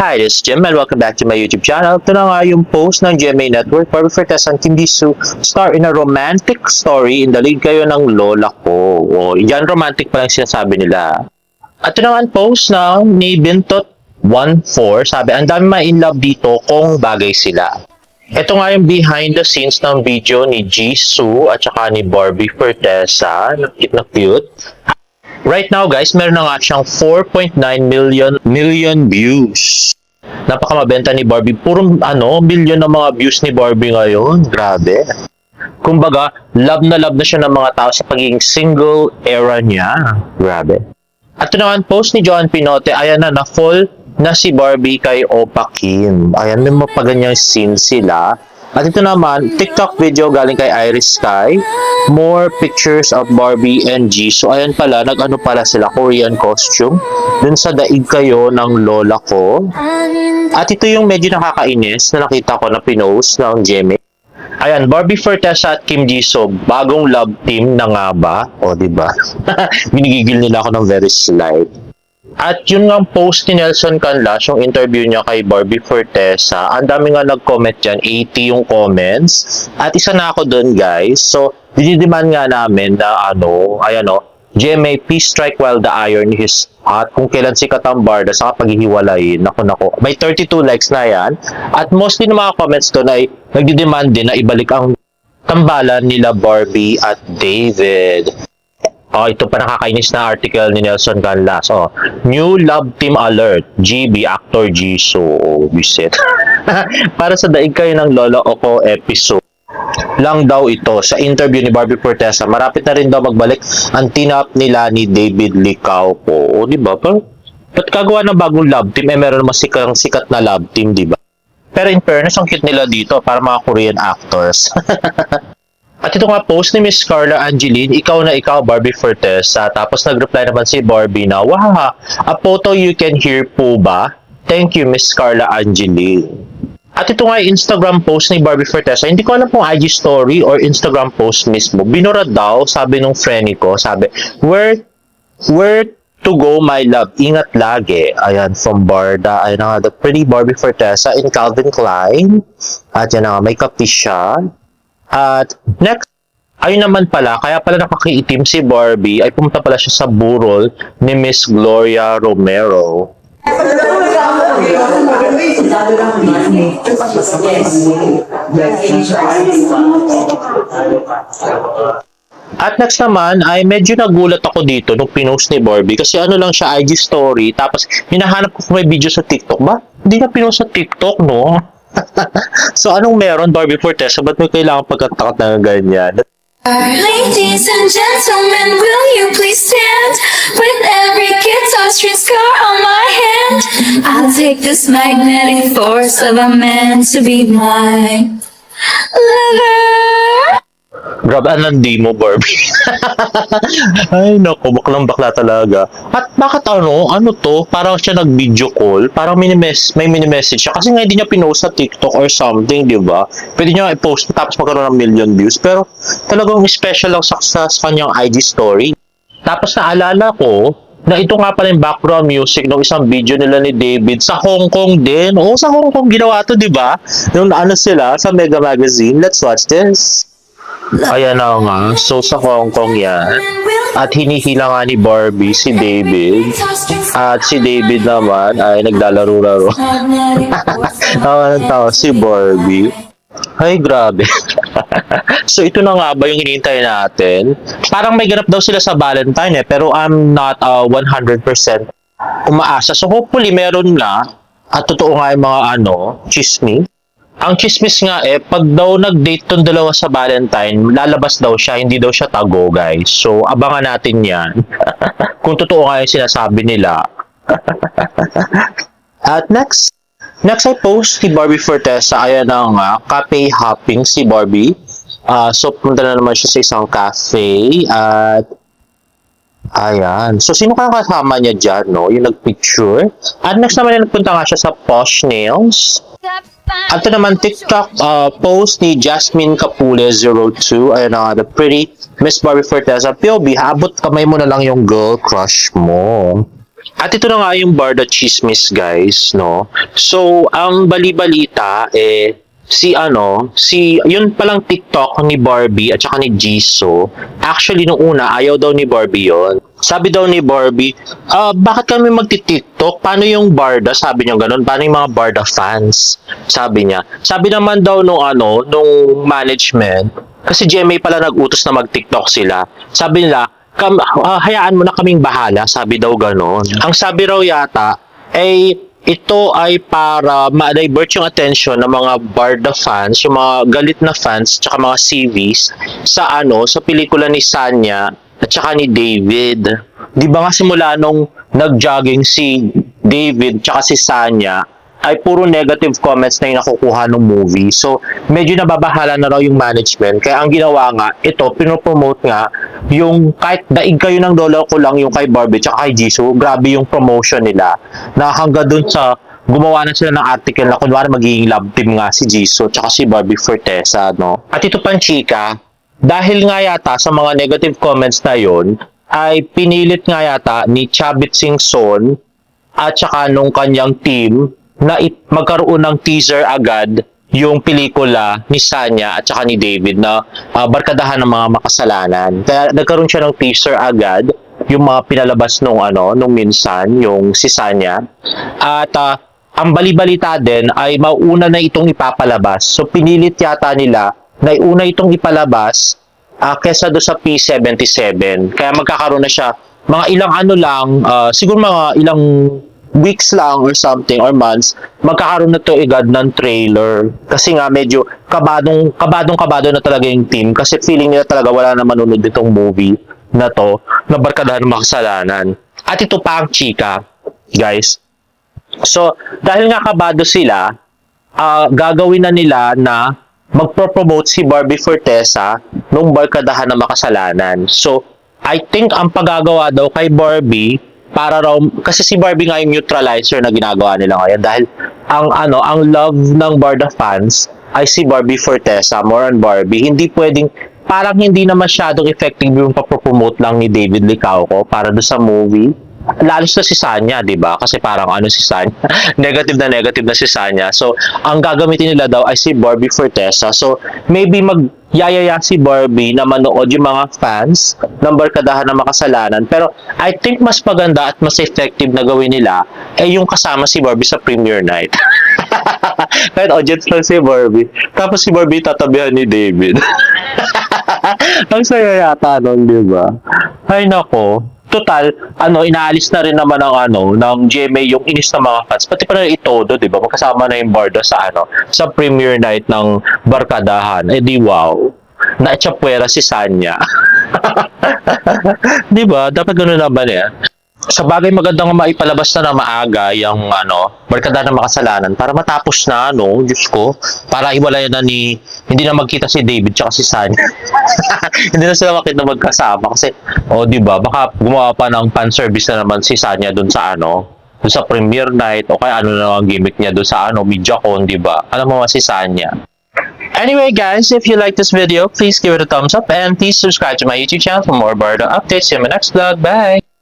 Hi, this is Jim and welcome back to my YouTube channel. Ito na nga yung post ng GMA Network. Barbie Fortes and Kim Jisoo star in a romantic story in the lead kayo ng lola ko. O, yan romantic pa lang sinasabi nila. At ito naman post ng ni Bintot14. Sabi, ang dami ma-in love dito kung bagay sila. Ito nga yung behind the scenes ng video ni Jisoo at saka ni Barbie Fortesa. Na cute. Right now guys, meron na nga siyang 4.9 million views. Napakamabenta ni Barbie. Puro billion ng mga views ni Barbie ngayon. Grabe. Kumbaga, love na siya ng mga tao sa pagiging single era niya. Grabe. At ito naman post ni John Pinote, ayan na fall na si Barbie kay Oppa Kim. Ayan, may mapaganyang scene sila. At ito naman, TikTok video galing kay Iris Sky. More pictures of Barbie and Jisoo. Ayan pala, nag-ano pala sila, Korean costume. Dun sa daig kayo ng lola ko. At ito yung medyo nakakainis na nakita ko na pinost ng Jimmy. Ayan, Barbie Fortesa at Kim Jisoo, bagong love team na nga ba? O, diba? Binigigil nila ako ng very slight. At yun nga post ni Nelson Canlas, yung interview niya kay Barbie Fortesa, ang dami nga nag-comment dyan, 80 yung comments. At isa na ako dun guys. So, dinidemand nga namin na GMA, please strike while the iron is hot. Kung kailan sikat ang barda sa paghihiwalayin. Naku. May 32 likes na yan. At mostly ng mga comments doon ay nagdidemand din na ibalik ang tambalan nila Barbie at David. Ito pa nakakainis na article ni Nelson Canlas. New love team alert. GB actor Jisoo. Bisit. Para sa daig kayo ng Lola Oko episode lang daw ito sa interview ni Barbie Fortesa. Marapit na rin daw magbalik ang tinap nila ni David Licao po. Di ba? Ba't kagawa ng bagong love team? Meron naman sikat na love team, di ba? Pero in fairness, ang cute nila dito para mga Korean actors. At ito nga post ni Miss Carla Angeline, ikaw na ikaw, Barbie Fortesa. Tapos nag-reply naman si Barbie na, wow, a photo you can hear po ba? Thank you, Miss Carla Angeline. At ito nga Instagram post ni Barbie Fortesa. Hindi ko alam kung IG story or Instagram post mismo. Binura daw, sabi nung friend ko, sabi, where to go, my love? Ingat lagi. Ayan, from Barda. Ayan nga, the pretty Barbie Fortesa in Calvin Klein. At yan nga, may kape siya. At next, ayun naman pala, kaya pala nakakiitim si Barbie, ay pumunta pala siya sa burol ni Miss Gloria Romero. At next naman, ay medyo nagulat ako dito nung pinost ni Barbie kasi lang siya IG story, tapos hinahanap ko kung may video sa TikTok ba? Hindi na pinost sa TikTok, no? So, anong meron, Barbie Fortesa? Ba't may kailangan pagkatakat na ganyan? Ladies and gentlemen, will you please stand with every guitar string scar on my hand? I'll take this magnetic force of a man to be my lover. Grabe, anandi mo, Barbie. Ay, naku, baklang-bakla talaga. At bakit ano to? Parang siya nag-video call, parang may mini-message siya. Kasi nga hindi niya pinost sa TikTok or something, di ba? Pwede niya i-post tapos magkaroon ng million views. Pero talagang special lang sa kanyang IG story. Tapos naalala ko, na ito nga pala yung background music ng isang video nila ni David sa Hong Kong din. Oo, sa Hong Kong ginawa to, di ba? Nung sila sa Mega Magazine. Let's watch this. Ayan na nga. So, sa Hong Kong yan. At hinihila nga ni Barbie si David. At si David naman ay naglalaro-laro. Tawa si Barbie. Ay, grabe. So, ito na nga ba yung hinihintay natin? Parang may ganap daw sila sa Valentine pero I'm not 100% umaasa. So, hopefully, meron na. At totoo nga yung mga chismis. Ang chismis nga pag daw nag-date tong dalawa sa Valentine, lalabas daw siya, hindi daw siya tago, guys. So, abangan natin yan. Kung totoo nga yung sinasabi nila. At next I post si Barbie Fortesa. Ayan na nga, cafe hopping si Barbie. So, punta na naman siya sa isang cafe. At ayan. So, sino kaya kasama niya dyan, no? Yung nagpicture. At next naman, nagpunta nga siya sa Posh Nails. At ito naman, TikTok post ni Jasmine Capule02. Ayan na, the pretty Miss Barbie Fortesa. POV, habot kamay mo na lang yung girl crush mo. At ito na nga yung Barda Chismis, guys, no? So, ang bali-balita, yun palang TikTok ni Barbie at saka ni Jisoo. Actually, nung una, ayaw daw ni Barbie yon. Sabi daw ni Barbie, bakit kami magti-TikTok? Paano yung Barda? Sabi niya ganun. Paano yung mga Barda fans? Sabi niya. Sabi naman daw nung management, kasi GMA pala nag-utos na mag-TikTok sila. Sabi nila, hayaan mo na kaming bahala, sabi daw ganon. Ang sabi raw yata, ito ay para ma-divert yung attention ng mga Barda fans, yung mga galit na fans, tsaka mga CVs, sa pelikula ni Sanya at saka ni David. Di ba nga simula nung nag-jogging si David tsaka si Sanya, ay puro negative comments na yung nakukuha ng movie. So, medyo nababahala na raw yung management. Kaya ang ginawa nga, ito, pinopromote nga, yung kahit daig kayo ng dollar ko lang yung kay Barbie tsaka kay Jisoo, grabe yung promotion nila. Na hanggang dun sa, gumawa na sila ng article na kunwari magiging love team nga si Jisoo tsaka si Barbie Fortesa, no? At ito pang chika, dahil nga yata sa mga negative comments na yon ay pinilit nga yata ni Chavit Singson at saka nung kanyang team na magkaroon ng teaser agad yung pelikula ni Sanya at saka ni David na barkadahan ng mga makasalanan. Kaya nagkaroon siya ng teaser agad, yung mga pinalabas nung minsan, yung si Sanya. At ang bali-balita din ay mauna na itong ipapalabas. So pinilit yata nila na una itong ipalabas kesa do sa P77. Kaya magkakaroon na siya mga ilang siguro mga ilang weeks lang or something or months, magkakaroon na to agad ng trailer. Kasi nga medyo kabado na talaga yung team kasi feeling nila talaga wala na manunod nitong movie na to na barkadahan ng makasalanan. At ito pa ang chika, guys. So, dahil nga kabado sila, gagawin na nila na magpropromote si Barbie Fortesa nung barkadahan ng makasalanan. So, I think ang paggagawa daw kay Barbie para raw, kasi si Barbie nga yung neutralizer na ginagawa nila ngayon dahil ang love ng Barda fans ay si Barbie Fortesa, more on Barbie. Hindi pwedeng, parang hindi na masyadong effective yung papropromote lang ni David Licauco para do sa movie. Lalo na si Sanya, di ba? Kasi parang si Sanya, negative na si Sanya. So, ang gagamitin nila daw ay si Barbie Fortesa. So, maybe magyayaya si Barbie na manood yung mga fans ng barkadahan ng makasalanan. Pero, I think mas maganda at mas effective na gawin nila yung kasama si Barbie sa premiere night. Kahit audience lang si Barbie. Tapos si Barbie tatabihan ni David. Ang saya yata nun, di ba? Ay, nako. Total, inaalis na rin naman ng GMA yung inis ng mga fans. Pati pa na itodo, di ba? Magkasama na yung Barda sa premiere night ng barkadahan. Di wow. Na-echapwera si Sanya. Di ba? Dapat gano'n naman Sa bagay magandang maipalabas na maaga yung barkadahan ng makasalanan para matapos na, Diyos ko, para iwalay na hindi na magkita si David tsaka si Sanya. Hindi na sila makita magkasama kasi, di ba, baka gumawa pa ng fan service na naman si Sanya dun sa dun sa premiere night o kaya na ang gimmick niya dun sa MediaCon, di ba? Alam mo si Sanya. Anyway guys, if you like this video, please give it a thumbs up and please subscribe to my YouTube channel for more Barda updates. See you in my next vlog. Bye!